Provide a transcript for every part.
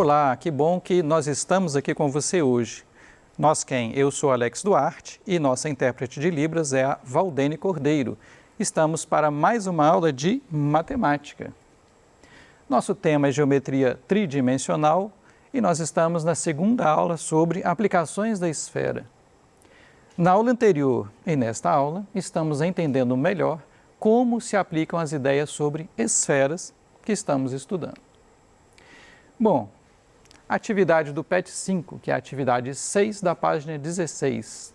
Olá, que bom que nós estamos aqui com você hoje. Nós quem? Eu sou Alex Duarte e nossa intérprete de Libras é a Valdene Cordeiro. Estamos para mais uma aula de matemática. Nosso tema é geometria tridimensional e nós estamos na segunda aula sobre aplicações da esfera. Na aula anterior e nesta aula, estamos entendendo melhor como se aplicam as ideias sobre esferas que estamos estudando. Bom, a atividade do PET 5, que é a atividade 6 da página 16,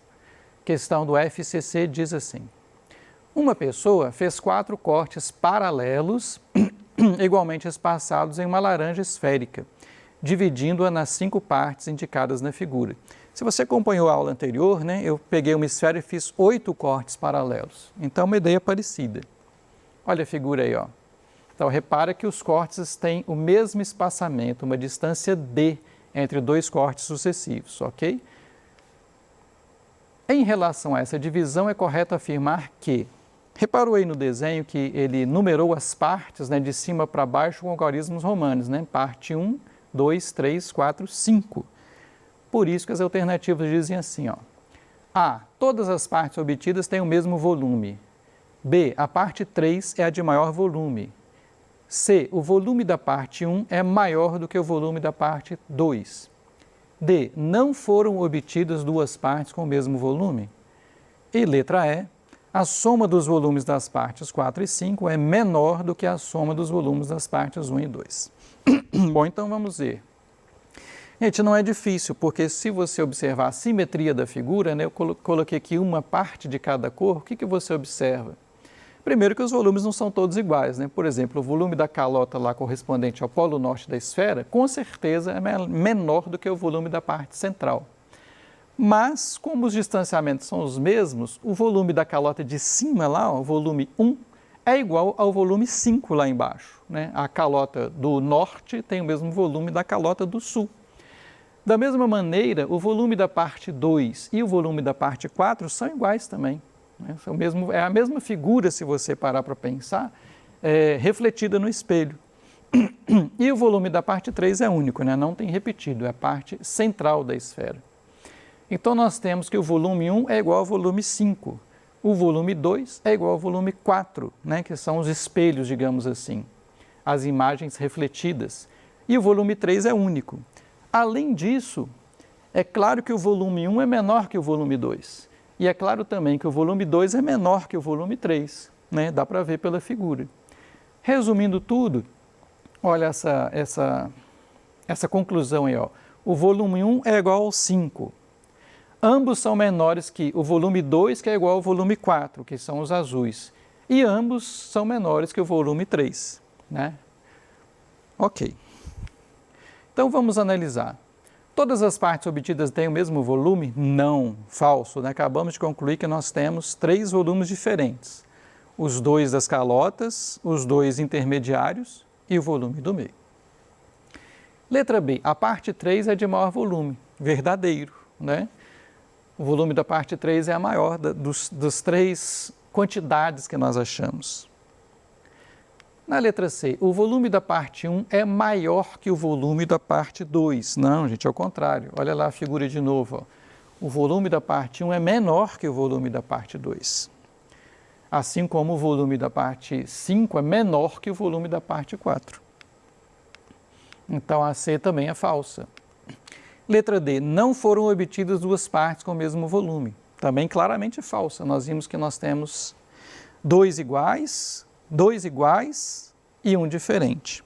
questão do FCC, diz assim: uma pessoa fez 4 cortes paralelos igualmente espaçados em uma laranja esférica, dividindo-a nas 5 partes indicadas na figura. Se você acompanhou a aula anterior, eu peguei uma esfera e fiz 8 cortes paralelos. Então, uma ideia parecida. Olha a figura aí, ó. Então, repara que os cortes têm o mesmo espaçamento, uma distância D entre 2 cortes sucessivos, ok? Em relação a essa divisão, é correto afirmar que, reparou aí no desenho que ele numerou as partes de cima para baixo com algarismos romanos, parte 1, 2, 3, 4, 5. Por isso que as alternativas dizem assim, ó. A, todas as partes obtidas têm o mesmo volume. B, a parte 3 é a de maior volume. C, o volume da parte 1 é maior do que o volume da parte 2. D, não foram obtidas 2 partes com o mesmo volume. E letra E, a soma dos volumes das partes 4 e 5 é menor do que a soma dos volumes das partes 1 e 2. Bom, então vamos ver. Gente, não é difícil, porque se você observar a simetria da figura, eu coloquei aqui uma parte de cada cor, o que você observa? Primeiro que os volumes não são todos iguais, Por exemplo, o volume da calota lá correspondente ao polo norte da esfera, com certeza é menor do que o volume da parte central. Mas, como os distanciamentos são os mesmos, o volume da calota de cima lá, o volume 1, é igual ao volume 5 lá embaixo, A calota do norte tem o mesmo volume da calota do sul. Da mesma maneira, o volume da parte 2 e o volume da parte 4 são iguais também. É a mesma figura, se você parar para pensar, refletida no espelho. E o volume da parte 3 é único, não tem repetido, é a parte central da esfera. Então, nós temos que o volume 1 é igual ao volume 5, o volume 2 é igual ao volume 4, que são os espelhos, digamos assim, as imagens refletidas, e o volume 3 é único. Além disso, é claro que o volume 1 é menor que o volume 2. E é claro também que o volume 2 é menor que o volume 3, Dá para ver pela figura. Resumindo tudo, olha essa conclusão aí, ó. O volume 1 é igual ao 5. Ambos são menores que o volume 2, que é igual ao volume 4, que são os azuis. E ambos são menores que o volume 3, Ok. Então, vamos analisar. Todas as partes obtidas têm o mesmo volume? Não, falso. Acabamos de concluir que nós temos 3 volumes diferentes. Os 2 das calotas, os 2 intermediários e o volume do meio. Letra B, a parte 3 é de maior volume, verdadeiro, O volume da parte 3 é a maior das 3 quantidades que nós achamos. Na letra C, o volume da parte 1 é maior que o volume da parte 2. Não, gente, é o contrário. Olha lá a figura de novo. Ó. O volume da parte 1 é menor que o volume da parte 2. Assim como o volume da parte 5 é menor que o volume da parte 4. Então, a C também é falsa. Letra D, não foram obtidas 2 partes com o mesmo volume. Também claramente falsa. Nós vimos que nós temos 2 iguais e um diferente.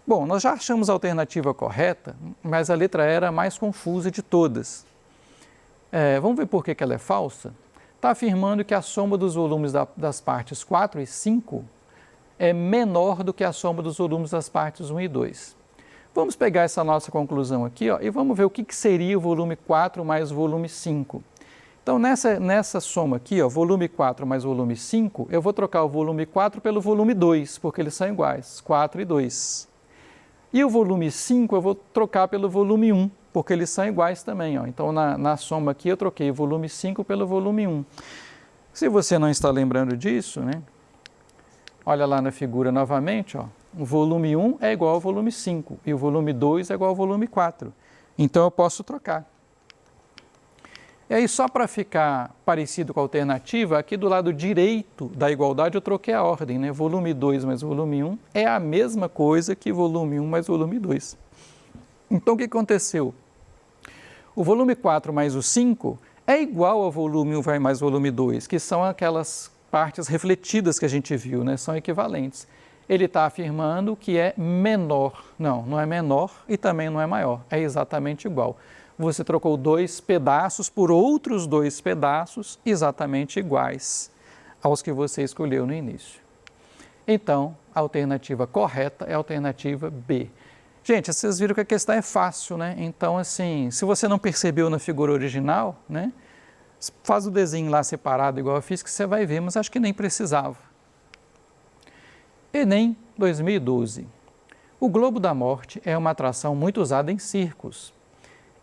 Bom, nós já achamos a alternativa correta, mas a letra E era a mais confusa de todas. Vamos ver por que ela é falsa? Está afirmando que a soma dos volumes das partes 4 e 5 é menor do que a soma dos volumes das partes 1 e 2. Vamos pegar essa nossa conclusão aqui e vamos ver o que seria o volume 4 mais o volume 5. Então, nessa soma aqui, volume 4 mais volume 5, eu vou trocar o volume 4 pelo volume 2, porque eles são iguais, 4 e 2. E o volume 5 eu vou trocar pelo volume 1, porque eles são iguais também. Então, na soma aqui, eu troquei o volume 5 pelo volume 1. Se você não está lembrando disso, olha lá na figura novamente, O volume 1 é igual ao volume 5 e o volume 2 é igual ao volume 4. Então eu posso trocar. E aí, só para ficar parecido com a alternativa, aqui do lado direito da igualdade eu troquei a ordem, né? Volume 2 mais volume 1 é a mesma coisa que volume 1 mais volume 2. Então, o que aconteceu? O volume 4 mais o 5 é igual ao volume 1 mais volume 2, que são aquelas partes refletidas que a gente viu, né? São equivalentes. Ele está afirmando que é menor. Não, não é menor e também não é maior. É exatamente igual. Você trocou 2 pedaços por outros 2 pedaços exatamente iguais aos que você escolheu no início. Então, a alternativa correta é a alternativa B. Gente, vocês viram que a questão é fácil, né? Então, assim, se você não percebeu na figura original, né? Faz o desenho lá separado, igual eu fiz, que você vai ver, mas acho que nem precisava. Enem 2012. O globo da morte é uma atração muito usada em circos.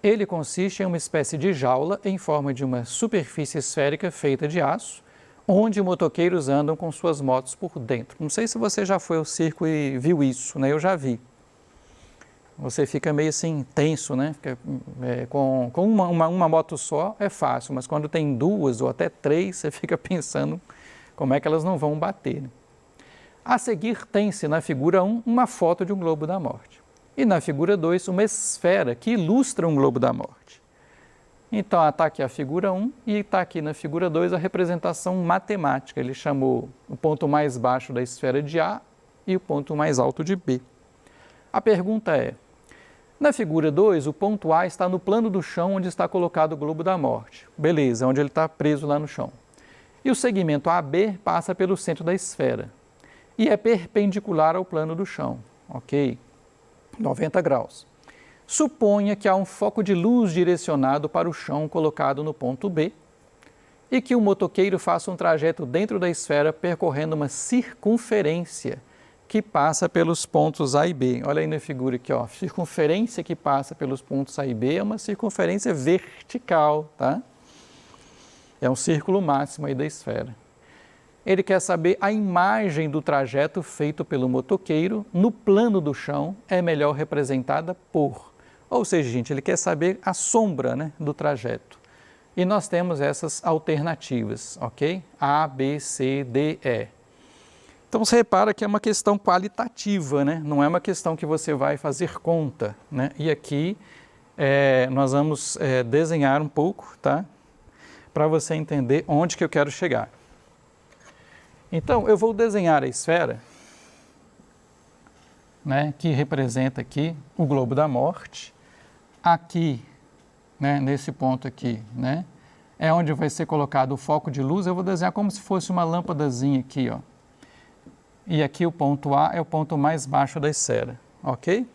Ele consiste em uma espécie de jaula em forma de uma superfície esférica feita de aço, onde motoqueiros andam com suas motos por dentro. Não sei se você já foi ao circo e viu isso, né? Eu já vi. Você fica meio assim tenso, né? Com uma moto só é fácil, mas quando tem 2 ou até 3, você fica pensando como é que elas não vão bater, né? A seguir tem-se na figura 1 uma foto de um globo da morte. E na figura 2, uma esfera que ilustra um globo da morte. Então, está aqui a figura 1 e está aqui na figura 2 a representação matemática. Ele chamou o ponto mais baixo da esfera de A e o ponto mais alto de B. A pergunta é, na figura 2, o ponto A está no plano do chão onde está colocado o globo da morte. Beleza, onde ele está preso lá no chão. E o segmento AB passa pelo centro da esfera e é perpendicular ao plano do chão, ok? 90 graus. Suponha que há um foco de luz direcionado para o chão colocado no ponto B e que o motoqueiro faça um trajeto dentro da esfera percorrendo uma circunferência que passa pelos pontos A e B. Olha aí na figura aqui, ó, circunferência que passa pelos pontos A e B é uma circunferência vertical, tá? É um círculo máximo aí da esfera. Ele quer saber a imagem do trajeto feito pelo motoqueiro no plano do chão é melhor representada por. Ou seja, gente, ele quer saber a sombra, né, do trajeto. E nós temos essas alternativas, ok? A, B, C, D, E. Então você repara que é uma questão qualitativa, né? Não é uma questão que você vai fazer conta, né? E aqui nós vamos desenhar um pouco, tá? Para você entender onde que eu quero chegar. Então, eu vou desenhar a esfera, né, que representa aqui o globo da morte. Aqui, né, nesse ponto aqui, né, é onde vai ser colocado o foco de luz. Eu vou desenhar como se fosse uma lâmpadazinha aqui, ó. E aqui o ponto A é o ponto mais baixo da esfera, ok?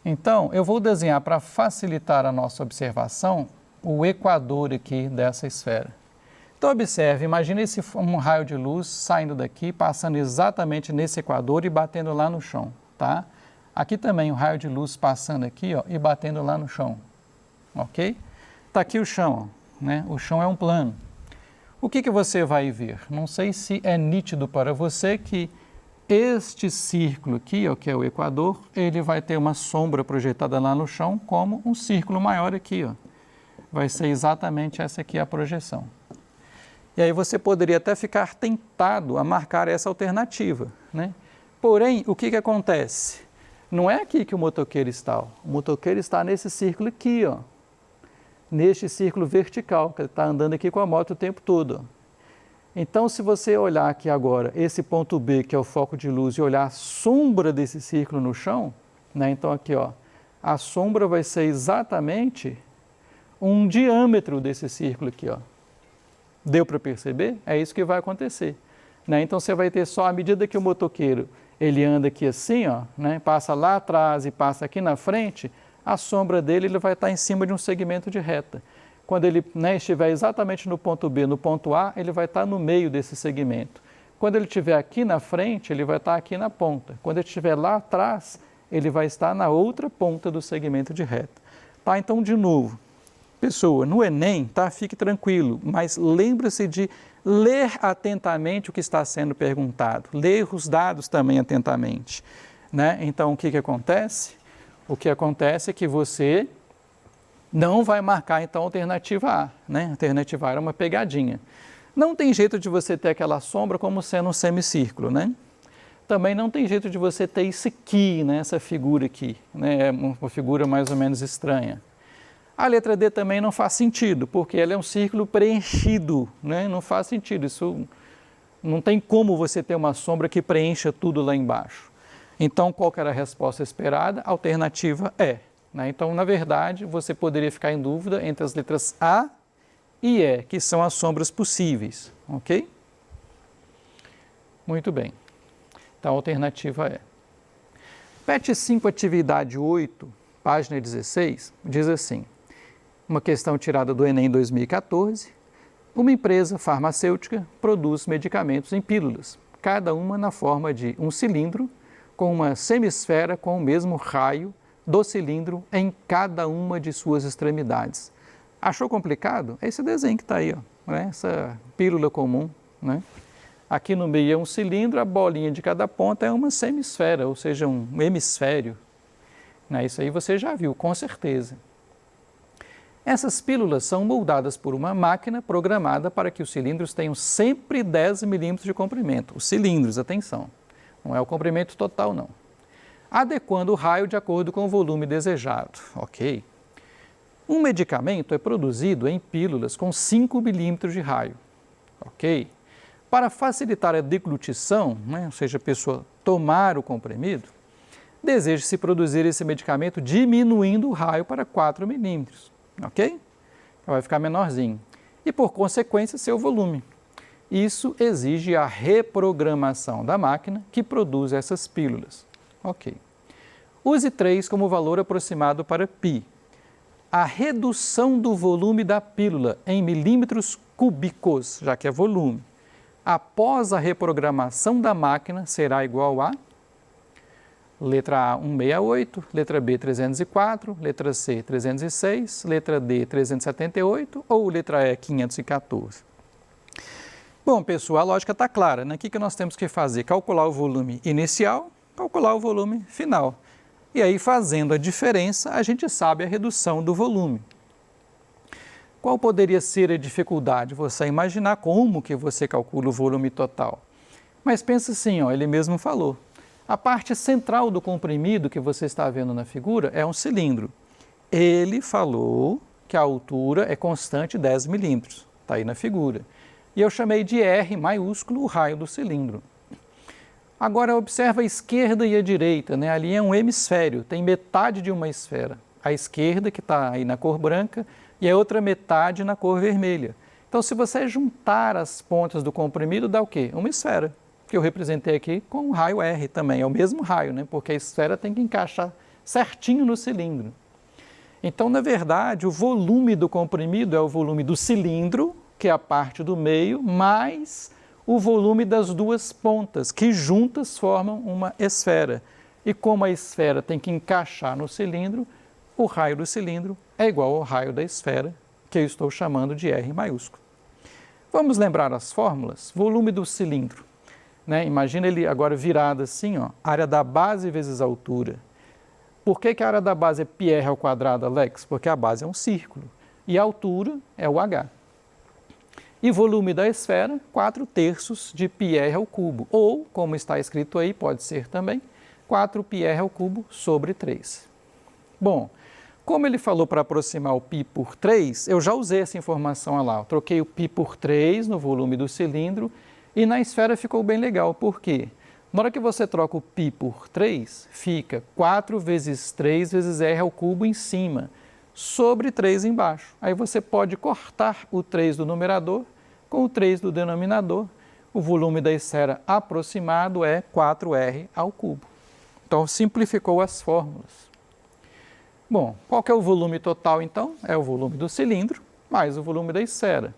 Então, eu vou desenhar, para facilitar a nossa observação, o equador aqui dessa esfera. Então, observe, imagine um raio de luz saindo daqui, passando exatamente nesse equador e batendo lá no chão, tá? Aqui também um raio de luz passando aqui, ó, e batendo lá no chão, ok? Está aqui o chão, né? O chão é um plano. O que você vai ver? Não sei se é nítido para você que este círculo aqui, ó, que é o equador, ele vai ter uma sombra projetada lá no chão como um círculo maior aqui, ó. Vai ser exatamente essa aqui a projeção. E aí você poderia até ficar tentado a marcar essa alternativa, né? Porém, o que acontece? Não é aqui que o motoqueiro está. O motoqueiro está nesse círculo aqui, ó. Neste círculo vertical, que ele está andando aqui com a moto o tempo todo. Então, se você olhar aqui agora, esse ponto B, que é o foco de luz, e olhar a sombra desse círculo no chão, né? Então aqui, ó, a sombra vai ser exatamente um diâmetro desse círculo aqui, ó. Deu para perceber? É isso que vai acontecer, né? Então você vai ter só, à medida que o motoqueiro ele anda aqui assim, ó, né? Passa lá atrás e passa aqui na frente, a sombra dele ele vai estar em cima de um segmento de reta. Quando ele, né, estiver exatamente no ponto B, no ponto A, ele vai estar no meio desse segmento. Quando ele estiver aqui na frente, ele vai estar aqui na ponta. Quando ele estiver lá atrás, ele vai estar na outra ponta do segmento de reta. Tá? Então, de novo, Pessoa, no Enem, tá? Fique tranquilo, mas lembre-se de ler atentamente o que está sendo perguntado, ler os dados também atentamente, né? Então, o que acontece? O que acontece é que você não vai marcar, então, a alternativa A, né? A alternativa A era uma pegadinha. Não tem jeito de você ter aquela sombra como sendo um semicírculo, né? Também não tem jeito de você ter isso aqui, né? Essa figura aqui, né? É uma figura mais ou menos estranha. A letra D também não faz sentido, porque ela é um círculo preenchido, né? Não faz sentido, isso não tem como você ter uma sombra que preencha tudo lá embaixo. Então, qual que era a resposta esperada? A alternativa E, né? Então, na verdade, você poderia ficar em dúvida entre as letras A e E, que são as sombras possíveis, ok? Muito bem. Então, a alternativa é. PET 5, atividade 8, página 16, diz assim: uma questão tirada do Enem 2014, uma empresa farmacêutica produz medicamentos em pílulas, cada uma na forma de um cilindro com uma semisfera com o mesmo raio do cilindro em cada uma de suas extremidades. Achou complicado? É esse desenho que está aí, ó, né? Essa pílula comum, né? Aqui no meio é um cilindro, a bolinha de cada ponta é uma semisfera, ou seja, um hemisfério. Né? Isso aí você já viu, com certeza. Essas pílulas são moldadas por uma máquina programada para que os cilindros tenham sempre 10 milímetros de comprimento. Os cilindros, atenção, não é o comprimento total, não. Adequando o raio de acordo com o volume desejado. Ok. Um medicamento é produzido em pílulas com 5 milímetros de raio. Ok. Para facilitar a deglutição, né, ou seja, a pessoa tomar o comprimido, deseja-se produzir esse medicamento diminuindo o raio para 4 milímetros. Ok? Vai ficar menorzinho. E, por consequência, seu volume. Isso exige a reprogramação da máquina que produz essas pílulas. Ok. Use 3 como valor aproximado para π. A redução do volume da pílula em milímetros cúbicos, já que é volume, após a reprogramação da máquina será igual a letra A, 168, letra B, 304, letra C, 306, letra D, 378 ou letra E, 514? Bom, pessoal, a lógica está clara, né? O que nós temos que fazer? Calcular o volume inicial, calcular o volume final. E aí, fazendo a diferença, a gente sabe a redução do volume. Qual poderia ser a dificuldade? Você imaginar como que você calcula o volume total. Mas pensa assim, ó, ele mesmo falou. A parte central do comprimido que você está vendo na figura é um cilindro. Ele falou que a altura é constante 10 milímetros, está aí na figura. E eu chamei de R maiúsculo o raio do cilindro. Agora observa a esquerda e a direita, né? Ali é um hemisfério, tem metade de uma esfera. A esquerda, que está aí na cor branca, e a outra metade na cor vermelha. Então, se você juntar as pontas do comprimido, dá o quê? Uma esfera, que eu representei aqui com o raio R também, é o mesmo raio, né? Porque a esfera tem que encaixar certinho no cilindro. Então, na verdade, o volume do comprimido é o volume do cilindro, que é a parte do meio, mais o volume das duas pontas, que juntas formam uma esfera. E como a esfera tem que encaixar no cilindro, o raio do cilindro é igual ao raio da esfera, que eu estou chamando de R maiúsculo. Vamos lembrar as fórmulas? Volume do cilindro. Né? Imagina ele agora virado assim, ó, área da base vezes a altura. Por que a área da base é πr ao quadrado, Alex? Porque a base é um círculo e a altura é o h. E volume da esfera, 4/3 de πr ao cubo. Ou, como está escrito aí, pode ser também, 4πr ao cubo sobre 3. Bom, como ele falou para aproximar o π por 3, eu já usei essa informação lá. Eu troquei o π por 3 no volume do cilindro e na esfera ficou bem legal. Por quê? Na hora que você troca o π por 3, fica 4 vezes 3 vezes r ao cubo em cima, sobre 3 embaixo. Aí você pode cortar o 3 do numerador com o 3 do denominador. O volume da esfera aproximado é 4r ao cubo. Então, simplificou as fórmulas. Bom, qual que é o volume total, então? É o volume do cilindro mais o volume da esfera.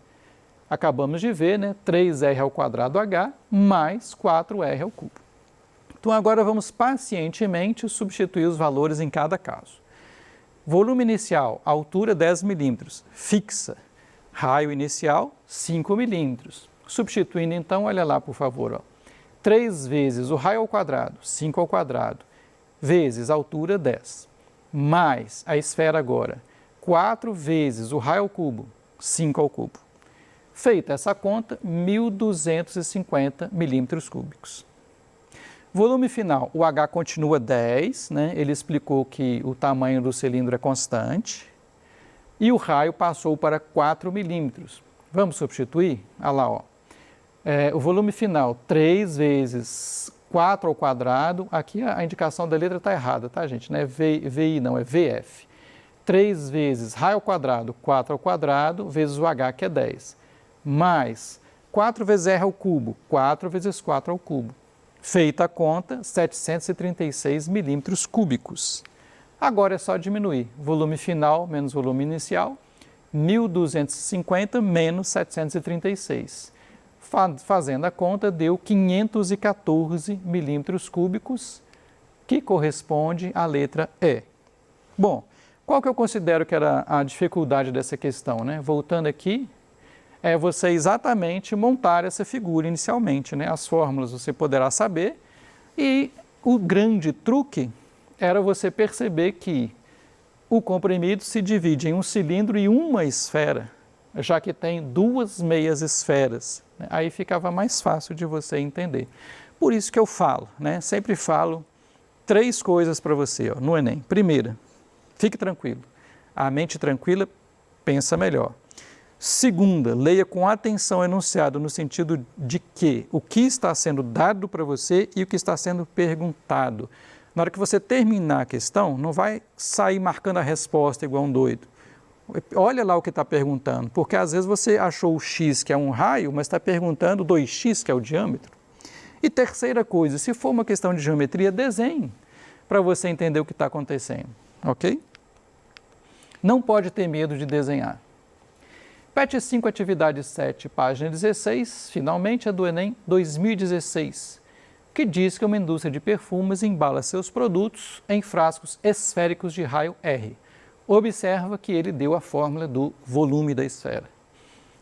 Acabamos de ver, né? 3r ao quadrado h mais 4r ao cubo. Então, agora vamos pacientemente substituir os valores em cada caso. Volume inicial, altura 10 milímetros, fixa. Raio inicial, 5 milímetros. Substituindo então, olha lá por favor, ó. 3 vezes o raio ao quadrado, 5 ao quadrado, vezes a altura 10, mais a esfera agora, 4 vezes o raio ao cubo, 5 ao cubo. Feita essa conta, 1.250 milímetros cúbicos. Volume final, o H continua 10, né? Ele explicou que o tamanho do cilindro é constante, e o raio passou para 4 milímetros. Vamos substituir? Olha lá, ó. O volume final, 3 vezes 4 ao quadrado, aqui a indicação da letra está errada, tá gente? Não é VI não, é VF. 3 vezes raio ao quadrado, 4 ao quadrado, vezes o H, que é 10. Mais 4 vezes R ao cubo, 4 vezes 4 ao cubo. Feita a conta, 736 milímetros cúbicos. Agora é só diminuir. Volume final menos volume inicial, 1.250 menos 736. Fazendo a conta, deu 514 milímetros cúbicos, que corresponde à letra E. Bom, qual que eu considero que era a dificuldade dessa questão, né? Voltando aqui, é você exatamente montar essa figura inicialmente, né? As fórmulas você poderá saber, e o grande truque era você perceber que o comprimido se divide em um cilindro e uma esfera, já que tem 2 meias esferas. Aí ficava mais fácil de você entender. Por isso que eu falo, né? Sempre falo 3 coisas para você, ó, no Enem. Primeira, fique tranquilo. A mente tranquila pensa melhor. Segunda, leia com atenção o enunciado no sentido de que o que está sendo dado para você e o que está sendo perguntado. Na hora que você terminar a questão, não vai sair marcando a resposta igual um doido. Olha lá o que está perguntando, porque às vezes você achou o x, que é um raio, mas está perguntando 2x, que é o diâmetro. E terceira coisa, se for uma questão de geometria, desenhe para você entender o que está acontecendo, ok? Não pode ter medo de desenhar. PET 5, atividade 7, página 16, finalmente é do Enem 2016, que diz que uma indústria de perfumes embala seus produtos em frascos esféricos de raio R. Observa que ele deu a fórmula do volume da esfera.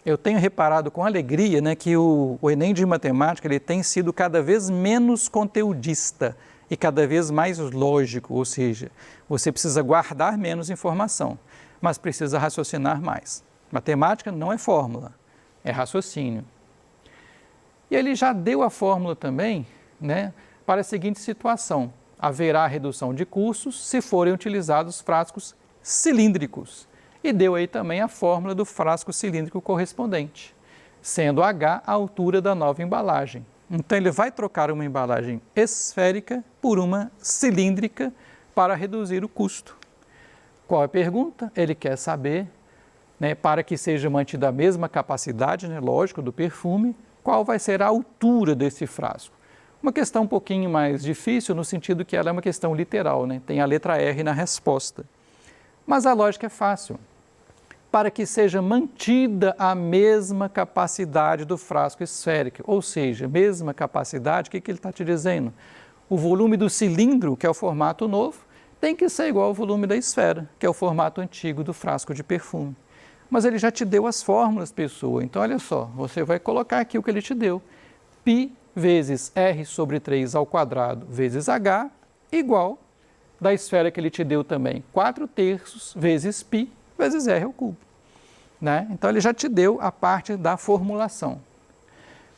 Eu tenho reparado com alegria, né, que o Enem de matemática ele tem sido cada vez menos conteudista e cada vez mais lógico, ou seja, você precisa guardar menos informação, mas precisa raciocinar mais. Matemática não é fórmula, é raciocínio. E ele já deu a fórmula também, né, para a seguinte situação: haverá redução de custos se forem utilizados frascos cilíndricos. E deu aí também a fórmula do frasco cilíndrico correspondente, sendo H a altura da nova embalagem. Então ele vai trocar uma embalagem esférica por uma cilíndrica para reduzir o custo. Qual é a pergunta? Ele quer saber, né, para que seja mantida a mesma capacidade, né, lógico, do perfume, qual vai ser a altura desse frasco. Uma questão um pouquinho mais difícil no sentido que ela é uma questão literal, né? Tem a letra R na resposta. Mas a lógica é fácil. Para que seja mantida a mesma capacidade do frasco esférico, ou seja, mesma capacidade, o que ele está te dizendo? O volume do cilindro, que é o formato novo, tem que ser igual ao volume da esfera, que é o formato antigo do frasco de perfume. Mas ele já te deu as fórmulas, pessoa. Então, olha só, você vai colocar aqui o que ele te deu. Π vezes R sobre 3 ao quadrado vezes H igual da esfera que ele te deu também, 4/3 vezes π vezes R ao cubo. Né? Então, ele já te deu a parte da formulação.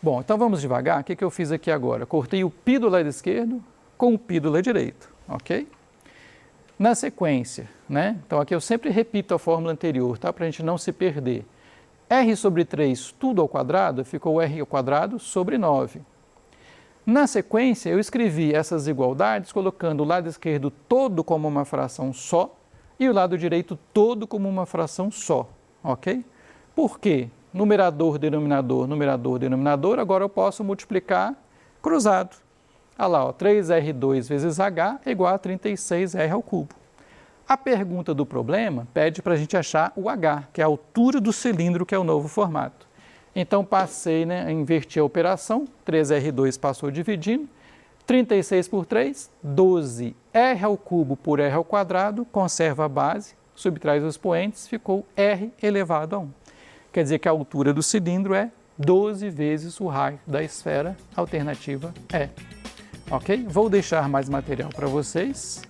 Bom, então vamos devagar. O que eu fiz aqui agora? Cortei o π do lado esquerdo com o π do lado direito, ok? Na sequência, né? Então aqui eu sempre repito a fórmula anterior, tá? Para a gente não se perder. R sobre 3, tudo ao quadrado, ficou R ao quadrado sobre 9. Na sequência, eu escrevi essas igualdades colocando o lado esquerdo todo como uma fração só e o lado direito todo como uma fração só, ok? Por quê? Numerador, denominador, numerador, denominador, agora eu posso multiplicar cruzado. Olha lá, ó, 3R2 vezes H é igual a 36R ao cubo. A pergunta do problema pede para a gente achar o H, que é a altura do cilindro, que é o novo formato. Então, passei, né, a inverter a operação, 3R2 passou dividindo, 36 por 3, 12. R ao cubo por R ao quadrado, conserva a base, subtrai os expoentes, ficou R elevado a 1. Quer dizer que a altura do cilindro é 12 vezes o raio da esfera, alternativa E. Ok? Vou deixar mais material para vocês.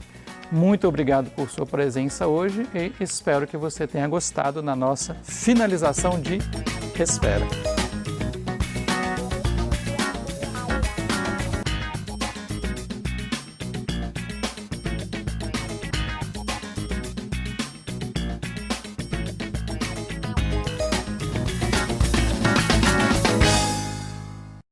Muito obrigado por sua presença hoje e espero que você tenha gostado na nossa finalização de esfera.